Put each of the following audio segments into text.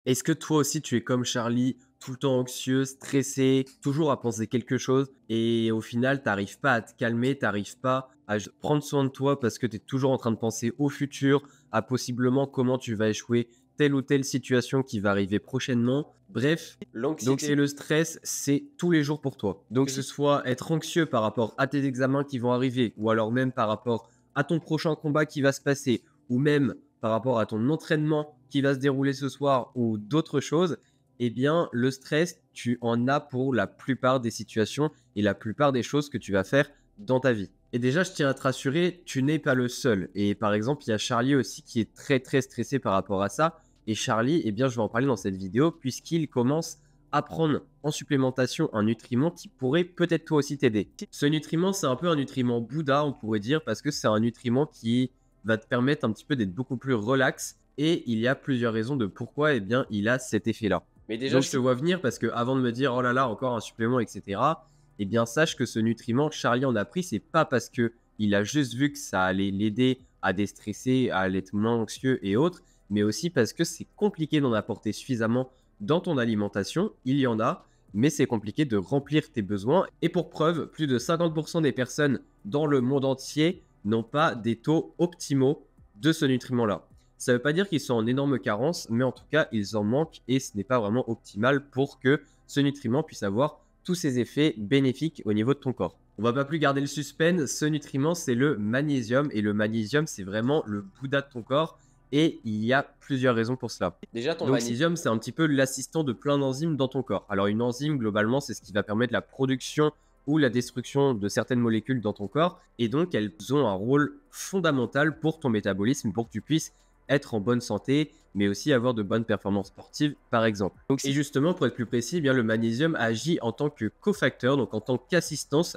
Est-ce que toi aussi tu es comme Charlie, tout le temps anxieux, stressé, toujours à penser quelque chose et au final t'arrives pas à te calmer, t'arrives pas à prendre soin de toi parce que tu es toujours en train de penser au futur, à possiblement comment tu vas échouer telle ou telle situation qui va arriver prochainement. Bref, l'anxiété et le stress, c'est tous les jours pour toi. Donc que ce soit être anxieux par rapport à tes examens qui vont arriver ou alors même par rapport à ton prochain combat qui va se passer ou même par rapport à ton entraînement qui va se dérouler ce soir ou d'autres choses, eh bien, le stress, tu en as pour la plupart des situations et la plupart des choses que tu vas faire dans ta vie. Et déjà, je tiens à te rassurer, tu n'es pas le seul. Et par exemple, il y a Charlie aussi qui est très très stressé par rapport à ça. Et Charlie, eh bien, je vais en parler dans cette vidéo puisqu'il commence à prendre en supplémentation un nutriment qui pourrait peut-être toi aussi t'aider. Ce nutriment, c'est un peu un nutriment Bouddha, on pourrait dire, parce que c'est un nutriment qui va te permettre un petit peu d'être beaucoup plus relax. Et il y a plusieurs raisons de pourquoi eh bien, il a cet effet-là. Mais déjà, donc, je te vois venir parce que avant de me dire oh là là, encore un supplément, etc., eh bien, sache que ce nutriment, Charlie en a pris, c'est pas parce que il a juste vu que ça allait l'aider à déstresser, à être moins anxieux et autres, mais aussi parce que c'est compliqué d'en apporter suffisamment dans ton alimentation. Il y en a, mais c'est compliqué de remplir tes besoins. Et pour preuve, plus de 50% des personnes dans le monde entier n'ont pas des taux optimaux de ce nutriment-là. Ça ne veut pas dire qu'ils sont en énorme carence, mais en tout cas, ils en manquent et ce n'est pas vraiment optimal pour que ce nutriment puisse avoir tous ses effets bénéfiques au niveau de ton corps. On va pas plus garder le suspense, ce nutriment c'est le magnésium et le magnésium c'est vraiment le Bouddha de ton corps et il y a plusieurs raisons pour cela. Déjà, ton magnésium c'est un petit peu l'assistant de plein d'enzymes dans ton corps. Alors une enzyme globalement c'est ce qui va permettre la production ou la destruction de certaines molécules dans ton corps et donc elles ont un rôle fondamental pour ton métabolisme pour que tu puisses être en bonne santé, mais aussi avoir de bonnes performances sportives, par exemple. Donc, et justement, pour être plus précis, eh bien, le magnésium agit en tant que cofacteur, donc en tant qu'assistance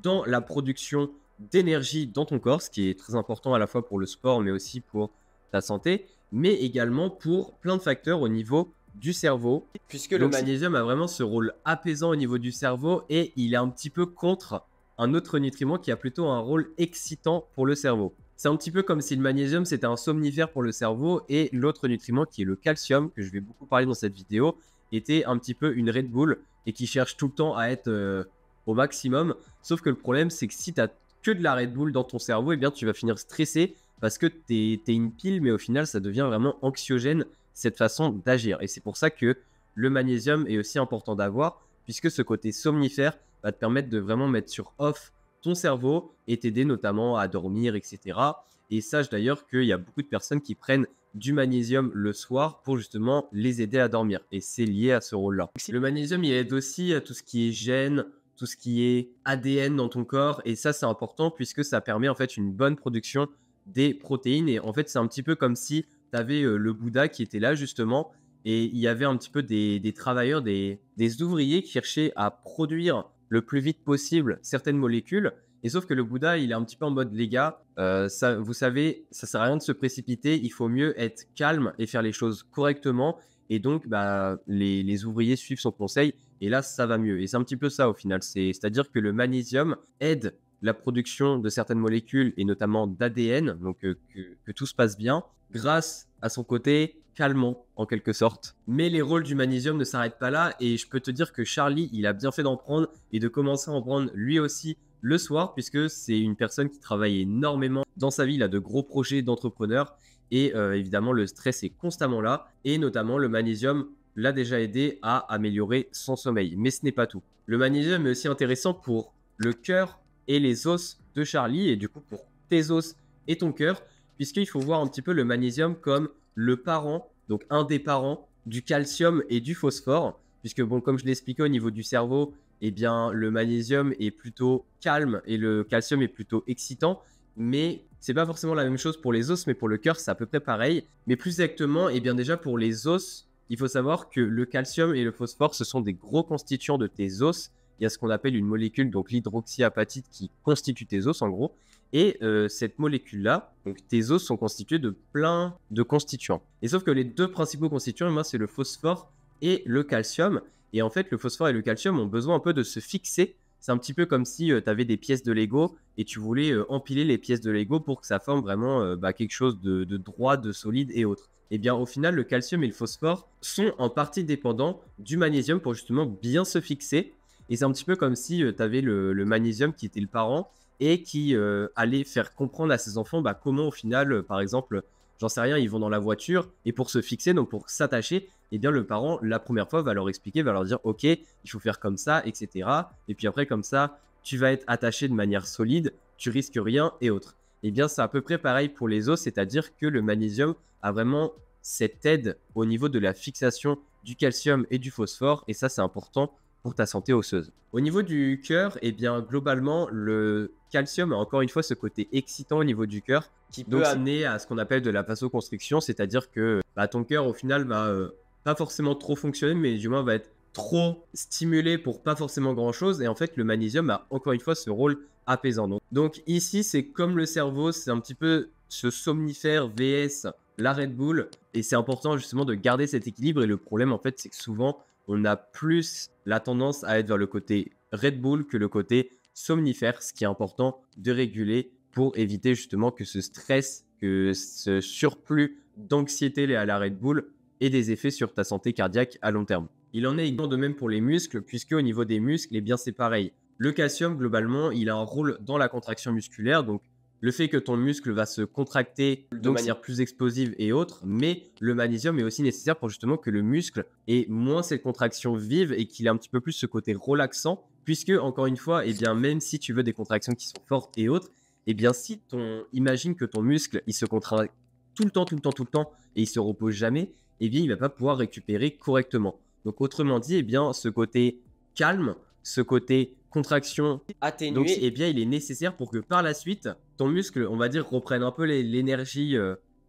dans la production d'énergie dans ton corps, ce qui est très important à la fois pour le sport, mais aussi pour ta santé, mais également pour plein de facteurs au niveau du cerveau, puisque le magnésium a vraiment ce rôle apaisant au niveau du cerveau et il est un petit peu contre un autre nutriment qui a plutôt un rôle excitant pour le cerveau. C'est un petit peu comme si le magnésium, c'était un somnifère pour le cerveau et l'autre nutriment qui est le calcium, que je vais beaucoup parler dans cette vidéo, était un petit peu une Red Bull et qui cherche tout le temps à être au maximum. Sauf que le problème, c'est que si tu as que de la Red Bull dans ton cerveau, eh bien, tu vas finir stressé parce que tu es une pile, mais au final, ça devient vraiment anxiogène, cette façon d'agir. Et c'est pour ça que le magnésium est aussi important d'avoir, puisque ce côté somnifère va te permettre de vraiment mettre sur off ton cerveau et t'aider notamment à dormir, etc. Et sache d'ailleurs qu'il y a beaucoup de personnes qui prennent du magnésium le soir pour justement les aider à dormir. Et c'est lié à ce rôle-là. Le magnésium, il aide aussi à tout ce qui est gènes, tout ce qui est ADN dans ton corps. Et ça, c'est important puisque ça permet en fait une bonne production des protéines. Et en fait, c'est un petit peu comme si tu avais le Bouddha qui était là justement. Et il y avait un petit peu des travailleurs, des ouvriers qui cherchaient à produire le plus vite possible certaines molécules. Et sauf que le Bouddha, il est un petit peu en mode, les gars, ça, vous savez, ça sert à rien de se précipiter. Il faut mieux être calme et faire les choses correctement. Et donc, bah, les ouvriers suivent son conseil. Et là, ça va mieux. Et c'est un petit peu ça au final. C'est-à-dire que le magnésium aide la production de certaines molécules et notamment d'ADN, donc que tout se passe bien, grâce à son côté calmant en quelque sorte. Mais les rôles du magnésium ne s'arrêtent pas là et je peux te dire que Charlie, il a bien fait d'en prendre et de commencer à en prendre lui aussi le soir puisque c'est une personne qui travaille énormément dans sa vie, il a de gros projets d'entrepreneur et évidemment le stress est constamment là et notamment le magnésium l'a déjà aidé à améliorer son sommeil. Mais ce n'est pas tout. Le magnésium est aussi intéressant pour le cœur et les os de Charlie et du coup pour tes os et ton cœur puisqu'il faut voir un petit peu le magnésium comme le parent, donc un des parents du calcium et du phosphore, puisque bon, comme je l'expliquais au niveau du cerveau, eh bien le magnésium est plutôt calme et le calcium est plutôt excitant, mais c'est pas forcément la même chose pour les os, mais pour le cœur c'est à peu près pareil. Mais plus exactement, eh bien déjà pour les os, il faut savoir que le calcium et le phosphore, ce sont des gros constituants de tes os. Il y a ce qu'on appelle une molécule, donc l'hydroxyapatite, qui constitue tes os en gros. Et cette molécule-là, donc tes os sont constitués de plein de constituants. Et sauf que les deux principaux constituants, moi, c'est le phosphore et le calcium. Et en fait, le phosphore et le calcium ont besoin un peu de se fixer, C'est un petit peu comme si tu avais des pièces de Lego et tu voulais empiler les pièces de Lego pour que ça forme vraiment quelque chose de droit, de solide et autres. Eh bien, au final, le calcium et le phosphore sont en partie dépendants du magnésium pour justement bien se fixer. Et c'est un petit peu comme si tu avais le magnésium qui était le parent et qui allait faire comprendre à ses enfants comment au final, par exemple, j'en sais rien, ils vont dans la voiture et pour se fixer, donc pour s'attacher, eh bien le parent, la première fois, va leur expliquer, va leur dire ok, il faut faire comme ça, etc. Et puis après, comme ça, tu vas être attaché de manière solide, tu risques rien et autres. Eh bien, c'est à peu près pareil pour les os, c'est-à-dire que le magnésium a vraiment cette aide au niveau de la fixation du calcium et du phosphore, et ça, c'est important pour ta santé osseuse. Au niveau du cœur, eh bien, globalement, le calcium a encore une fois ce côté excitant au niveau du cœur qui peut amener à ce qu'on appelle de la vasoconstriction, c'est-à-dire que ton cœur, au final, va pas forcément trop fonctionner, mais du moins va être trop stimulé pour pas forcément grand-chose. Et en fait, le magnésium a encore une fois ce rôle apaisant. Donc ici, c'est comme le cerveau, c'est un petit peu ce somnifère vs la Red Bull. Et c'est important justement de garder cet équilibre. Et le problème, en fait, c'est que souvent, on a plus la tendance à être vers le côté Red Bull que le côté somnifère, ce qui est important de réguler pour éviter justement que ce stress, que ce surplus d'anxiété lié à la Red Bull ait des effets sur ta santé cardiaque à long terme. Il en est également de même pour les muscles, puisque au niveau des muscles, eh bien c'est pareil. Le calcium, globalement, il a un rôle dans la contraction musculaire, donc le fait que ton muscle va se contracter de manière plus explosive et autres, mais le magnésium est aussi nécessaire pour justement que le muscle ait moins cette contraction vive et qu'il ait un petit peu plus ce côté relaxant, puisque encore une fois, eh bien, même si tu veux des contractions qui sont fortes et autres, eh bien si imagine que ton muscle il se contracte tout le temps, tout le temps, tout le temps et il se repose jamais, eh bien il va pas pouvoir récupérer correctement. Donc autrement dit, eh bien ce côté calme, ce côté contraction atténuée, donc, eh bien il est nécessaire pour que par la suite, ton muscle, on va dire, reprenne un peu l'énergie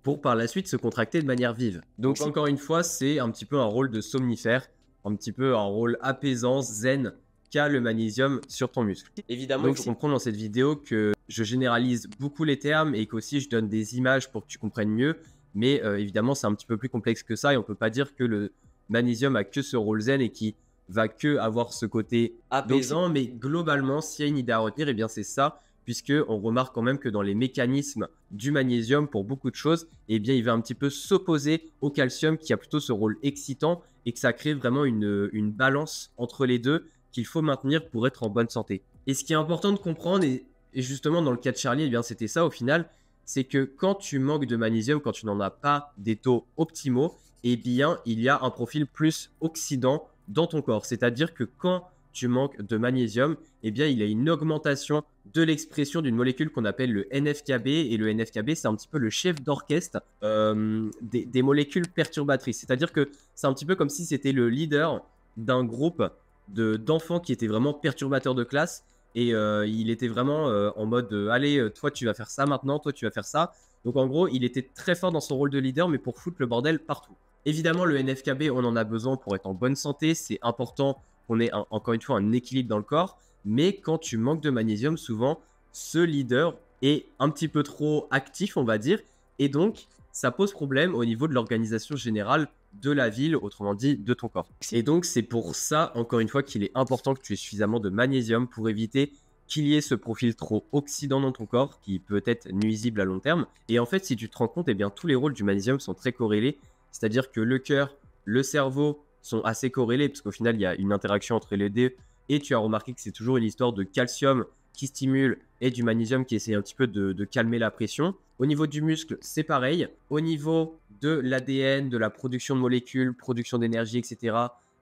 pour par la suite se contracter de manière vive. Donc encore une fois, c'est un petit peu un rôle de somnifère, un petit peu un rôle apaisant, zen, qu'a le magnésium sur ton muscle. Évidemment, donc, il faut comprendre dans cette vidéo que je généralise beaucoup les termes et qu'aussi je donne des images pour que tu comprennes mieux. Mais évidemment, c'est un petit peu plus complexe que ça et on ne peut pas dire que le magnésium a que ce rôle zen et qui va que avoir ce côté apaisant. Mais globalement, s'il y a une idée à retenir, eh bien c'est ça, puisqu'on remarque quand même que dans les mécanismes du magnésium, pour beaucoup de choses, eh bien il va un petit peu s'opposer au calcium qui a plutôt ce rôle excitant et que ça crée vraiment une balance entre les deux qu'il faut maintenir pour être en bonne santé. Et ce qui est important de comprendre, et justement dans le cas de Charlie, eh bien c'était ça au final, c'est que quand tu manques de magnésium, quand tu n'en as pas des taux optimaux, eh bien il y a un profil plus oxydant dans ton corps. C'est-à-dire que quand tu manques de magnésium, eh bien il y a une augmentation de l'expression d'une molécule qu'on appelle le NF-κB. Et le NF-κB, c'est un petit peu le chef d'orchestre des molécules perturbatrices. C'est-à-dire que c'est un petit peu comme si c'était le leader d'un groupe d'enfants qui étaient vraiment perturbateurs de classe. Et il était vraiment en mode allez, toi tu vas faire ça maintenant, toi tu vas faire ça. Donc en gros, il était très fort dans son rôle de leader, mais pour foutre le bordel partout. Évidemment, le NF-κB, on en a besoin pour être en bonne santé. C'est important qu'on ait encore une fois un équilibre dans le corps. Mais quand tu manques de magnésium, souvent, ce leader est un petit peu trop actif, on va dire. Et donc, ça pose problème au niveau de l'organisation générale de la ville, autrement dit, de ton corps. Et donc, c'est pour ça, encore une fois, qu'il est important que tu aies suffisamment de magnésium pour éviter qu'il y ait ce profil trop oxydant dans ton corps qui peut être nuisible à long terme. Et en fait, si tu te rends compte, eh bien, tous les rôles du magnésium sont très corrélés. C'est-à-dire que le cœur, le cerveau sont assez corrélés parce qu'au final, il y a une interaction entre les deux. Et tu as remarqué que c'est toujours une histoire de calcium qui stimule et du magnésium qui essaie un petit peu de calmer la pression. Au niveau du muscle, c'est pareil. Au niveau de l'ADN, de la production de molécules, production d'énergie, etc.,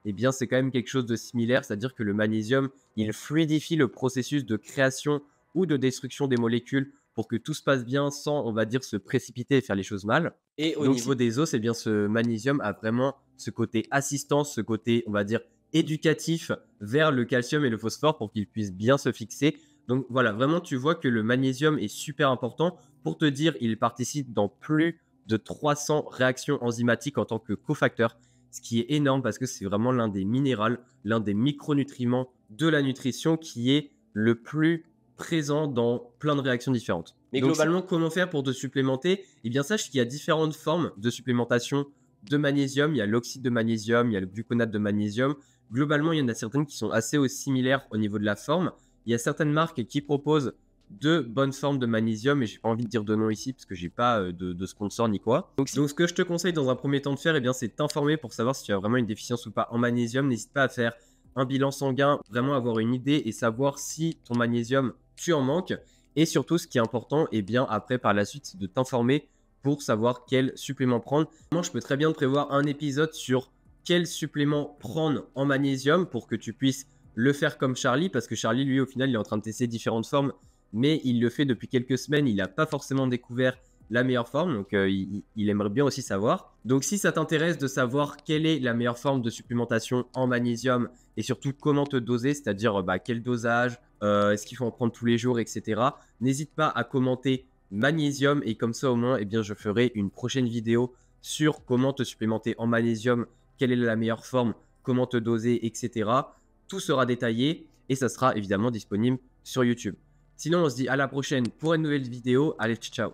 eh bien, c'est quand même quelque chose de similaire. C'est-à-dire que le magnésium, il fluidifie le processus de création ou de destruction des molécules pour que tout se passe bien sans, on va dire, se précipiter et faire les choses mal. Et au niveau des os, eh bien, ce magnésium a vraiment ce côté assistance, ce côté, on va dire, éducatif vers le calcium et le phosphore pour qu'ils puissent bien se fixer. Donc voilà, vraiment, tu vois que le magnésium est super important. Pour te dire, il participe dans plus de 300 réactions enzymatiques en tant que cofacteur, ce qui est énorme parce que c'est vraiment l'un des minéraux, l'un des micronutriments de la nutrition qui est le plus présent dans plein de réactions différentes. Mais donc, globalement, comment faire pour te supplémenter? Eh bien, sache qu'il y a différentes formes de supplémentation de magnésium, il y a l'oxyde de magnésium, il y a le gluconate de magnésium. Globalement, il y en a certaines qui sont assez similaires au niveau de la forme. Il y a certaines marques qui proposent de bonnes formes de magnésium, et j'ai pas envie de dire de nom ici parce que j'ai pas de sponsor ni quoi. Donc, ce que je te conseille dans un premier temps de faire, c'est t'informer pour savoir si tu as vraiment une déficience ou pas en magnésium. N'hésite pas à faire un bilan sanguin, vraiment avoir une idée et savoir si ton magnésium, tu en manques. Et surtout, ce qui est important, après par la suite, c'est de t'informer pour savoir quel supplément prendre. Moi, je peux très bien te prévoir un épisode sur quel supplément prendre en magnésium pour que tu puisses le faire comme Charlie, parce que Charlie, lui, au final, il est en train de tester différentes formes, mais il le fait depuis quelques semaines. Il n'a pas forcément découvert la meilleure forme, donc il aimerait bien aussi savoir. Donc, si ça t'intéresse de savoir quelle est la meilleure forme de supplémentation en magnésium et surtout comment te doser, c'est-à-dire quel dosage, est-ce qu'il faut en prendre tous les jours, etc. N'hésite pas à commenter magnésium, et comme ça au moins je ferai une prochaine vidéo sur comment te supplémenter en magnésium, quelle est la meilleure forme, comment te doser, etc. Tout sera détaillé et ça sera évidemment disponible sur YouTube. Sinon, on se dit à la prochaine pour une nouvelle vidéo. Allez, ciao!